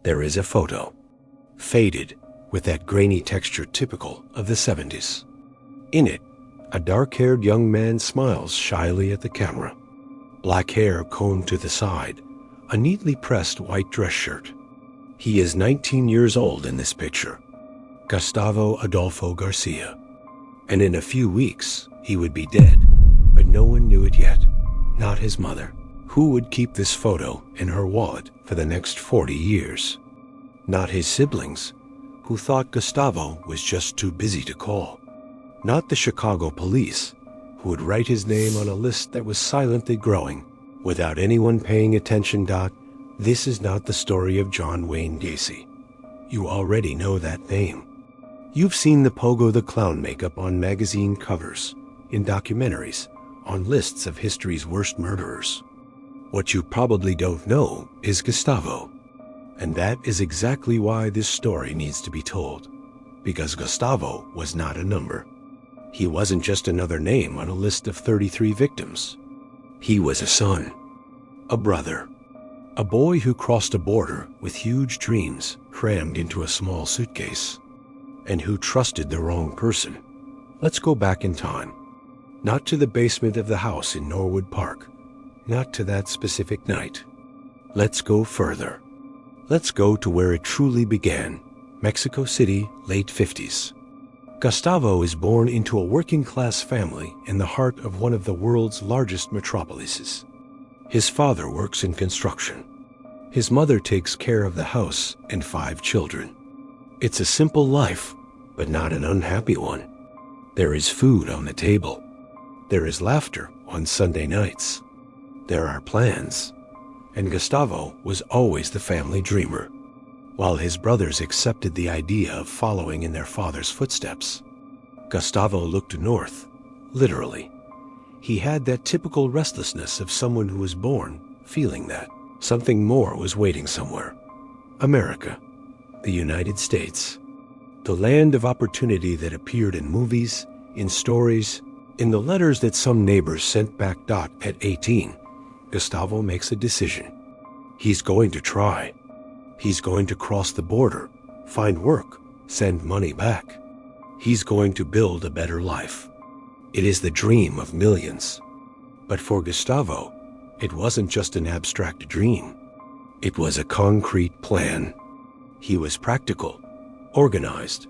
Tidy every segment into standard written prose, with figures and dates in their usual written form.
There is a photo, faded with that grainy texture typical of the 70s. In it, a dark-haired young man smiles shyly at the camera. Black hair combed to the side, a neatly pressed white dress shirt. He is 19 years old in this picture, Gustavo Adolfo Garcia. And in a few weeks, he would be dead, but no one knew it yet, not his mother, who would keep this photo in her wallet for the next 40 years. Not his siblings, who thought Gustavo was just too busy to call. Not the Chicago police, who would write his name on a list that was silently growing, without anyone paying attention. This is not the story of John Wayne Gacy. You already know that name. You've seen the Pogo the Clown makeup on magazine covers, in documentaries, on lists of history's worst murderers. What you probably don't know is Gustavo. And that is exactly why this story needs to be told. Because Gustavo was not a number. He wasn't just another name on a list of 33 victims. He was a son, a brother, a boy who crossed a border with huge dreams crammed into a small suitcase, and who trusted the wrong person. Let's go back in time. Not to the basement of the house in Norwood Park. Not to that specific night. Let's go further. Let's go to where it truly began, Mexico City, late 50s. Gustavo is born into a working-class family in the heart of one of the world's largest metropolises. His father works in construction. His mother takes care of the house and 5 children. It's a simple life, but not an unhappy one. There is food on the table. There is laughter on Sunday nights. There are plans. And Gustavo was always the family dreamer. While his brothers accepted the idea of following in their father's footsteps, Gustavo looked north, literally. He had that typical restlessness of someone who was born feeling that something more was waiting somewhere. America, the United States, the land of opportunity that appeared in movies, in stories, in the letters that some neighbors sent back. At 18, Gustavo makes a decision. He's going to try. He's going to cross the border, find work, send money back. He's going to build a better life. It is the dream of millions. But for Gustavo, it wasn't just an abstract dream. It was a concrete plan. He was practical, organized,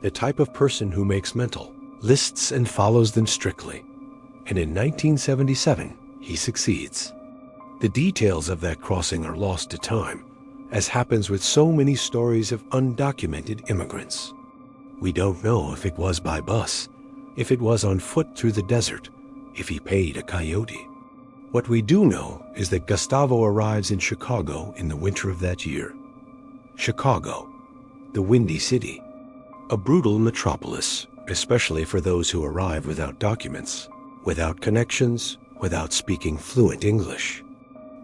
the type of person who makes mental lists and follows them strictly. And in 1977, he succeeds. The details of that crossing are lost to time, as happens with so many stories of undocumented immigrants. We don't know if it was by bus, if it was on foot through the desert, if he paid a coyote. What we do know is that Gustavo arrives in Chicago in the winter of that year. Chicago, the Windy City, a brutal metropolis, especially for those who arrive without documents, without connections, without speaking fluent English.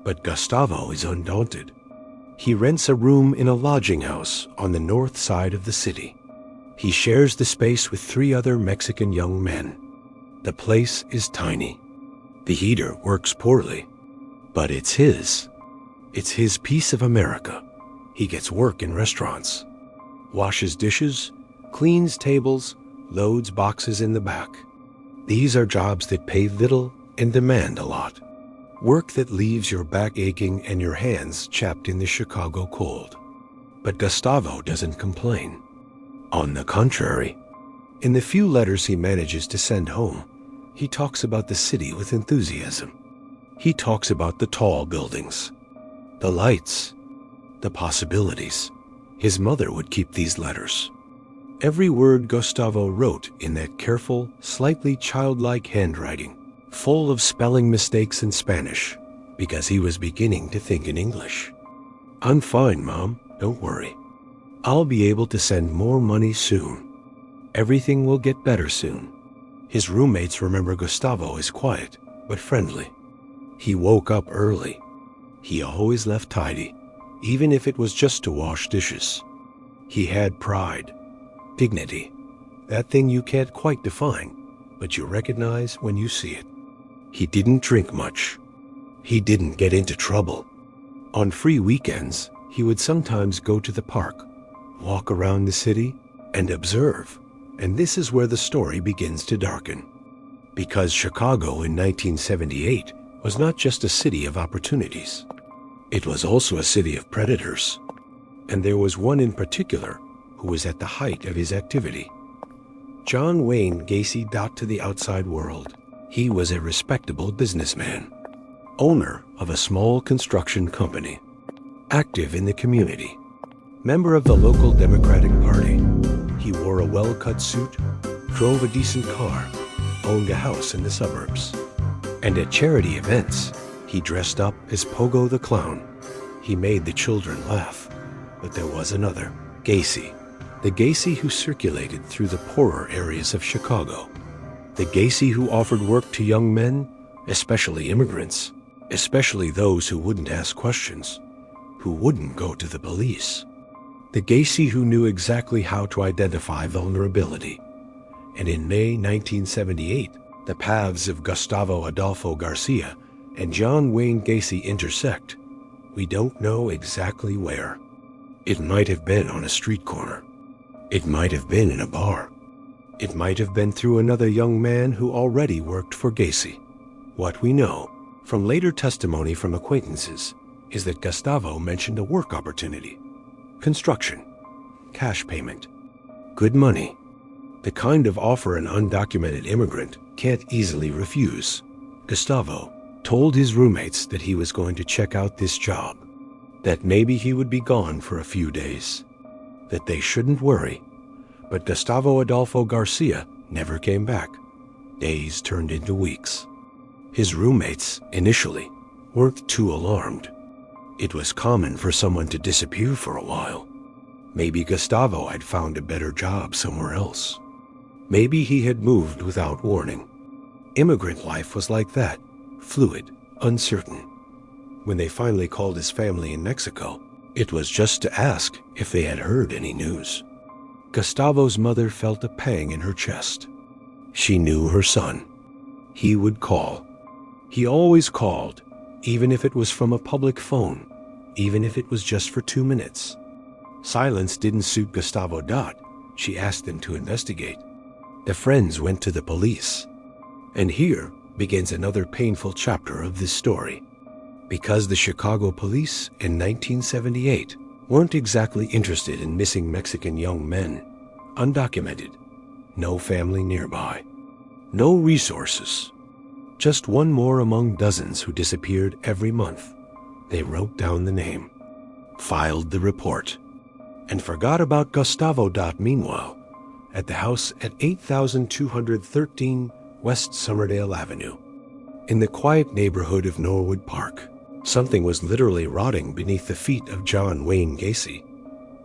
But Gustavo is undaunted. He rents a room in a lodging house on the north side of the city. He shares the space with 3 other Mexican young men. The place is tiny. The heater works poorly, but it's his. It's his piece of America. He gets work in restaurants, washes dishes, cleans tables, loads boxes in the back. These are jobs that pay little and demand a lot. Work that leaves your back aching and your hands chapped in the Chicago cold. But Gustavo doesn't complain. On the contrary, in the few letters he manages to send home, he talks about the city with enthusiasm. He talks about the tall buildings, the lights, the possibilities. His mother would keep these letters. Every word Gustavo wrote in that careful, slightly childlike handwriting, full of spelling mistakes in Spanish, because he was beginning to think in English. "I'm fine, Mom, don't worry. I'll be able to send more money soon. Everything will get better soon." His roommates remember Gustavo as quiet, but friendly. He woke up early. He always left tidy, even if it was just to wash dishes. He had pride, dignity, that thing you can't quite define, but you recognize when you see it. He didn't drink much. He didn't get into trouble. On free weekends, He would sometimes go to the park, walk around the city, and observe. And this is where the story begins to darken. Because Chicago in 1978 was not just a city of opportunities. It was also a city of predators. And there was one in particular who was at the height of his activity. John Wayne Gacy. To the outside world, he was a respectable businessman, owner of a small construction company, active in the community, member of the local Democratic Party. He wore a well-cut suit, drove a decent car, owned a house in the suburbs. And at charity events, he dressed up as Pogo the Clown. He made the children laugh. But there was another, Gacy. The Gacy who circulated through the poorer areas of Chicago. The Gacy who offered work to young men, especially immigrants, especially those who wouldn't ask questions, who wouldn't go to the police. The Gacy who knew exactly how to identify vulnerability. And in May 1978, the paths of Gustavo Adolfo Garcia and John Wayne Gacy intersect. We don't know exactly where. It might have been on a street corner. It might have been in a bar. It might have been through another young man who already worked for Gacy. What we know from later testimony from acquaintances is that Gustavo mentioned a work opportunity. Construction, cash payment, good money, the kind of offer an undocumented immigrant can't easily refuse. Gustavo told his roommates that he was going to check out this job, that maybe he would be gone for a few days, that they shouldn't worry. But Gustavo Adolfo Garcia never came back. Days turned into weeks. His roommates, initially, weren't too alarmed. It was common for someone to disappear for a while. Maybe Gustavo had found a better job somewhere else. Maybe he had moved without warning. Immigrant life was like that, fluid, uncertain. When they finally called his family in Mexico, it was just to ask if they had heard any news. Gustavo's mother felt a pang in her chest. She knew her son. He would call. He always called, even if it was from a public phone, even if it was just for 2 minutes. Silence didn't suit Gustavo. She asked them to investigate. The friends went to the police. And here begins another painful chapter of this story. Because the Chicago police in 1978 weren't exactly interested in missing Mexican young men, undocumented, no family nearby, no resources, just one more among dozens who disappeared every month. They wrote down the name, filed the report, and forgot about Gustavo. Meanwhile, at the house at 8213 West Somerdale Avenue, in the quiet neighborhood of Norwood Park, something was literally rotting beneath the feet of John Wayne Gacy.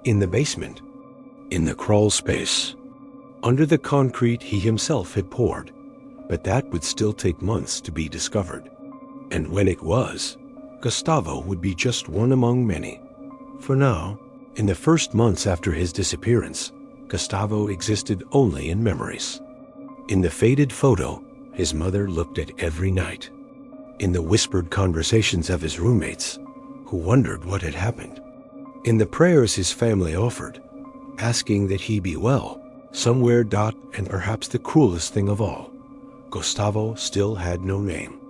In the basement, in the crawl space, under the concrete he himself had poured. But that would still take months to be discovered. And when it was, Gustavo would be just one among many. For now, in the first months after his disappearance, Gustavo existed only in memories. In the faded photo his mother looked at every night. In the whispered conversations of his roommates, who wondered what had happened. In the prayers his family offered, asking that he be well, somewhere. And perhaps the cruelest thing of all, Gustavo still had no name.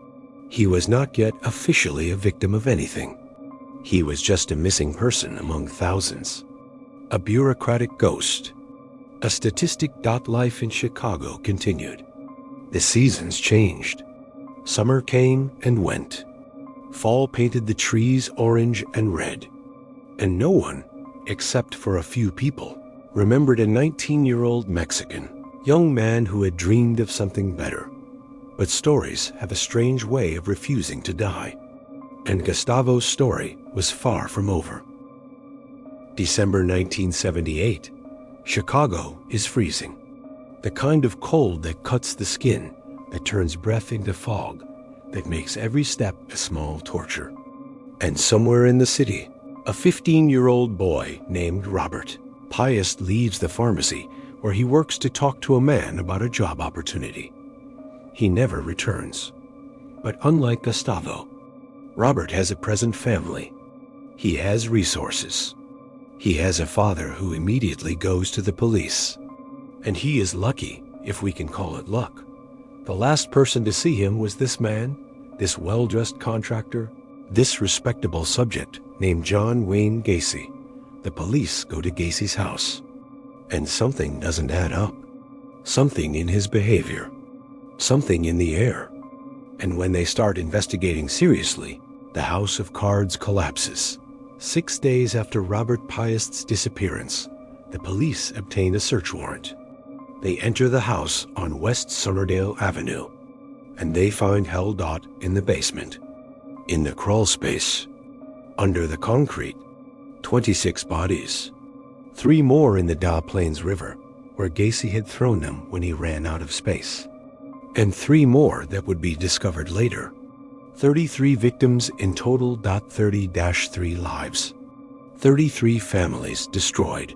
He was not yet officially a victim of anything. He was just a missing person among thousands. A bureaucratic ghost. A statistic. Life in Chicago continued. The seasons changed. Summer came and went. Fall painted the trees orange and red. And no one, except for a few people, remembered a 19-year-old Mexican, young man who had dreamed of something better. But stories have a strange way of refusing to die. And Gustavo's story was far from over. December 1978. Chicago is freezing. The kind of cold that cuts the skin, that turns breath into fog, that makes every step a small torture. And somewhere in the city, a 15-year-old boy named Robert Pius leaves the pharmacy where he works to talk to a man about a job opportunity. He never returns. But unlike Gustavo, Robert has a present family. He has resources. He has a father who immediately goes to the police. And he is lucky, if we can call it luck. The last person to see him was this man, this well-dressed contractor, this respectable subject named John Wayne Gacy. The police go to Gacy's house, and something doesn't add up. Something in his behavior, something in the air. And when they start investigating seriously, the house of cards collapses. 6 days after Robert Piast's disappearance, the police obtain a search warrant. They enter the house on West Sunnerdale Avenue, and they find Hal Dot in the basement, in the crawl space, under the concrete, 26 bodies, 3 more in the Des Plaines River, where Gacy had thrown them when he ran out of space, and 3 more that would be discovered later. 33 victims in total. 30-3 lives, 33 families destroyed,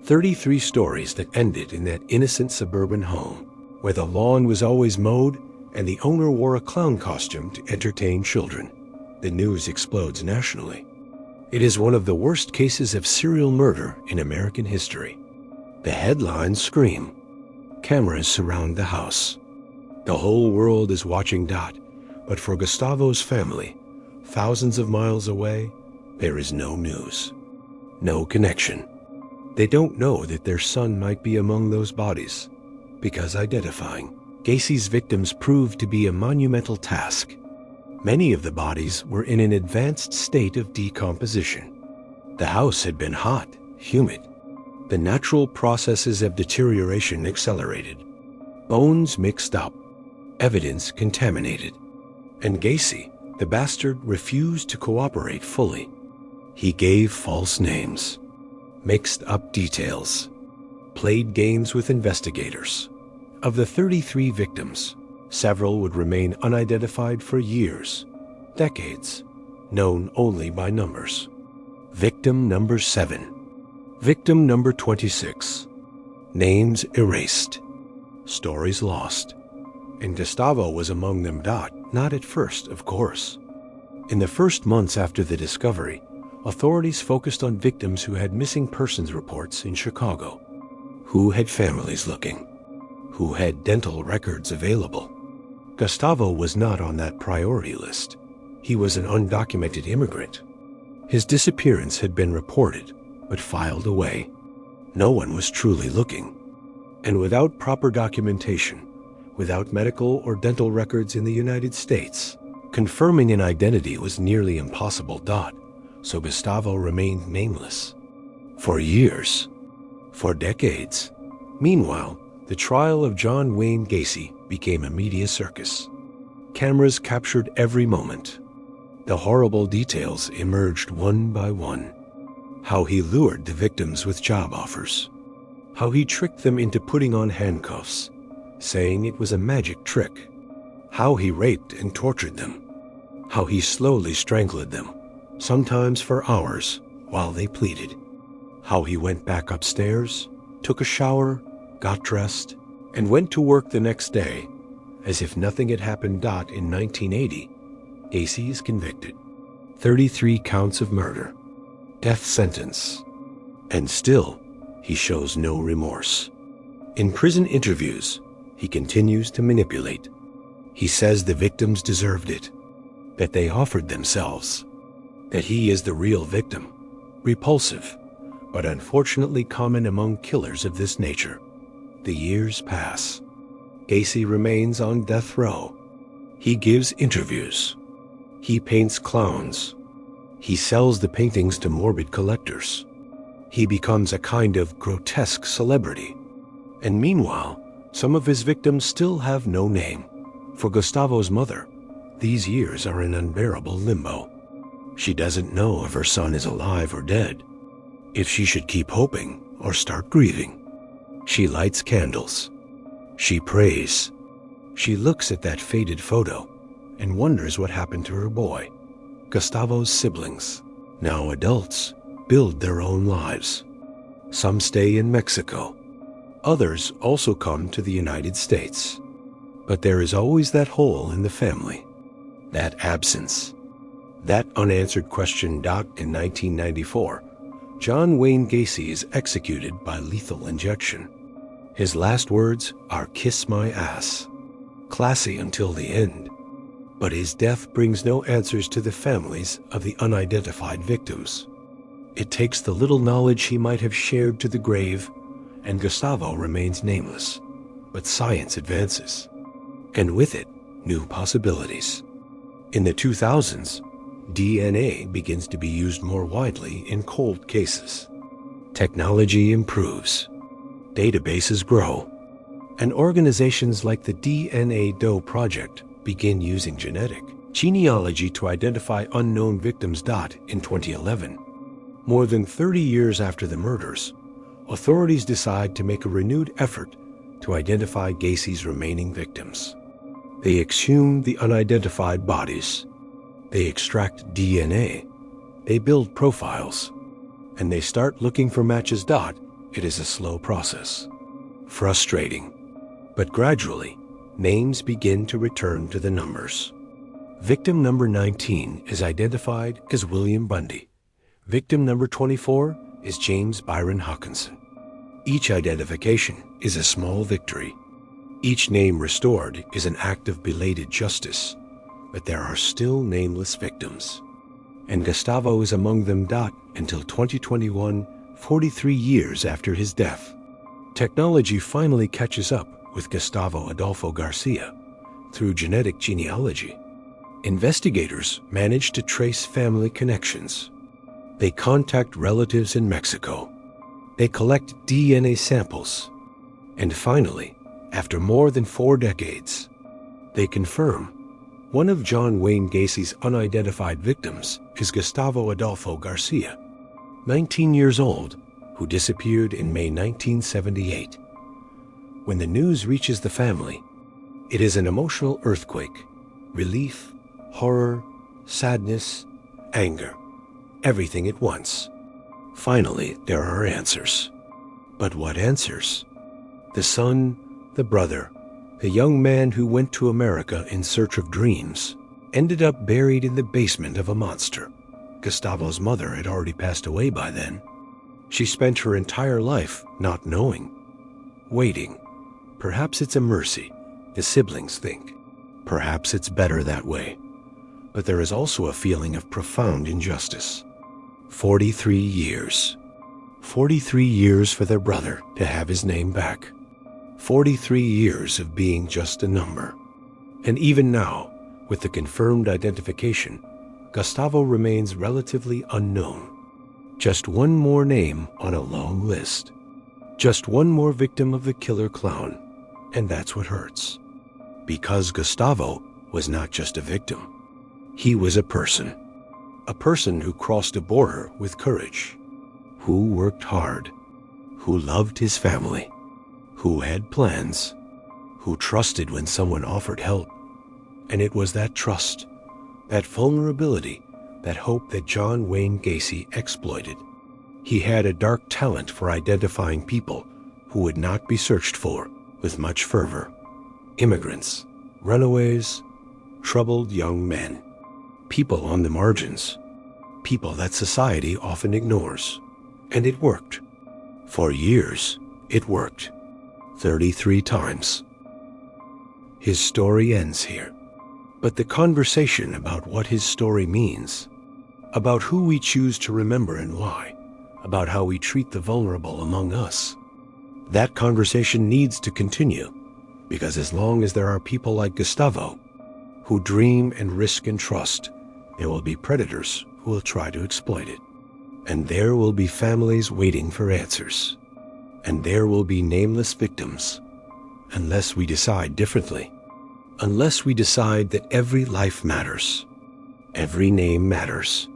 33 stories that ended in that innocent suburban home, where the lawn was always mowed and the owner wore a clown costume to entertain children. The news explodes nationally. It is one of the worst cases of serial murder in American history. The headlines scream. Cameras surround the house. The whole world is watching Dot, but for Gustavo's family, thousands of miles away, there is no news, no connection. They don't know that their son might be among those bodies, because identifying Gacy's victims proved to be a monumental task. Many of the bodies were in an advanced state of decomposition. The house had been hot, humid. The natural processes of deterioration accelerated. Bones mixed up, evidence contaminated. And Gacy, the bastard, refused to cooperate fully. He gave false names, mixed up details, played games with investigators. Of the 33 victims, several would remain unidentified for years, decades, known only by numbers. Victim number 7. Victim number 26. Names erased. Stories lost. And Gustavo was among them. Not at first, of course. In the first months after the discovery, authorities focused on victims who had missing persons reports in Chicago, who had families looking, who had dental records available. Gustavo was not on that priority list. He was an undocumented immigrant. His disappearance had been reported, but filed away. No one was truly looking. And without proper documentation, without medical or dental records in the United States, confirming an identity was nearly impossible. So Gustavo remained nameless. For years. For decades. Meanwhile, the trial of John Wayne Gacy became a media circus. Cameras captured every moment. The horrible details emerged one by one. How he lured the victims with job offers. How he tricked them into putting on handcuffs, saying it was a magic trick. How he raped and tortured them. How he slowly strangled them, sometimes for hours, while they pleaded. How he went back upstairs, took a shower, got dressed, and went to work the next day, as if nothing had happened. In 1980, Gacy is convicted. 33 counts of murder. Death sentence. And still, he shows no remorse. In prison interviews, he continues to manipulate. He says the victims deserved it, that they offered themselves, that he is the real victim. Repulsive, but unfortunately common among killers of this nature. The years pass. Gacy remains on death row. He gives interviews. He paints clowns. He sells the paintings to morbid collectors. He becomes a kind of grotesque celebrity. And meanwhile, some of his victims still have no name. For Gustavo's mother, these years are an unbearable limbo. She doesn't know if her son is alive or dead, if she should keep hoping or start grieving. She lights candles. She prays. She looks at that faded photo and wonders what happened to her boy. Gustavo's siblings, now adults, build their own lives. Some stay in Mexico. Others also come to the United States. But there is always that hole in the family, that absence. That unanswered question. In 1994, John Wayne Gacy is executed by lethal injection. His last words are "kiss my ass." Classy until the end. But his death brings no answers to the families of the unidentified victims. It takes the little knowledge he might have shared to the grave, and Gustavo remains nameless. But science advances, and with it, new possibilities. In the 2000s, DNA begins to be used more widely in cold cases. Technology improves. Databases grow. And organizations like the DNA Doe Project begin using genetic genealogy to identify unknown victims. In 2011, more than 30 years after the murders, authorities decide to make a renewed effort to identify Gacy's remaining victims. They exhume the unidentified bodies. They extract DNA. They build profiles. And they start looking for matches. It is a slow process. Frustrating. But gradually, names begin to return to the numbers. Victim number 19 is identified as William Bundy. Victim number 24 is James Byron Hawkinson. Each identification is a small victory. Each name restored is an act of belated justice, but there are still nameless victims. And Gustavo is among them. Until 2021, 43 years after his death. Technology finally catches up with Gustavo Adolfo Garcia through genetic genealogy. Investigators manage to trace family connections. They contact relatives in Mexico. They collect DNA samples. And finally, after more than 4 decades, they confirm one of John Wayne Gacy's unidentified victims is Gustavo Adolfo Garcia, 19 years old, who disappeared in May 1978. When the news reaches the family, it is an emotional earthquake. Relief, horror, sadness, anger, everything at once. Finally, there are answers. But what answers? The son, the brother, the young man who went to America in search of dreams, ended up buried in the basement of a monster. Gustavo's mother had already passed away by then. She spent her entire life not knowing, waiting. Perhaps it's a mercy, the siblings think. Perhaps it's better that way. But there is also a feeling of profound injustice. 43 years. 43 years for their brother to have his name back. 43 years of being just a number. And even now, with the confirmed identification, Gustavo remains relatively unknown. Just one more name on a long list. Just one more victim of the killer clown. And that's what hurts. Because Gustavo was not just a victim. He was a person. A person who crossed a border with courage. Who worked hard. Who loved his family. Who had plans. Who trusted when someone offered help. And it was that trust, that vulnerability, that hope that John Wayne Gacy exploited. He had a dark talent for identifying people who would not be searched for with much fervor. Immigrants, runaways, troubled young men, people on the margins, people that society often ignores. And it worked. For years, it worked. 33 times. His story ends here. But the conversation about what his story means, about who we choose to remember and why, about how we treat the vulnerable among us, that conversation needs to continue, because as long as there are people like Gustavo, who dream and risk and trust, there will be predators who will try to exploit it. And there will be families waiting for answers. And there will be nameless victims, unless we decide differently. Unless we decide that every life matters. Every name matters.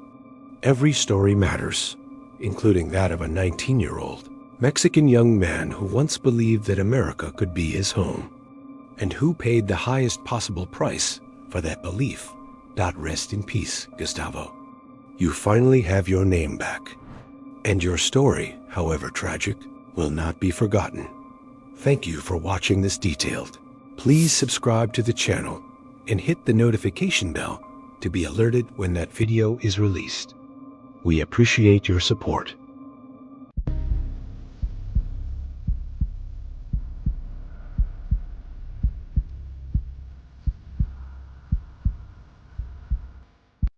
Every story matters, including that of a 19-year-old Mexican young man who once believed that America could be his home, and who paid the highest possible price for that belief. Rest in peace, Gustavo. You finally have your name back, and your story, however tragic, will not be forgotten. Thank you for watching this detailed. Please subscribe to the channel and hit the notification bell to be alerted when that video is released. We appreciate your support.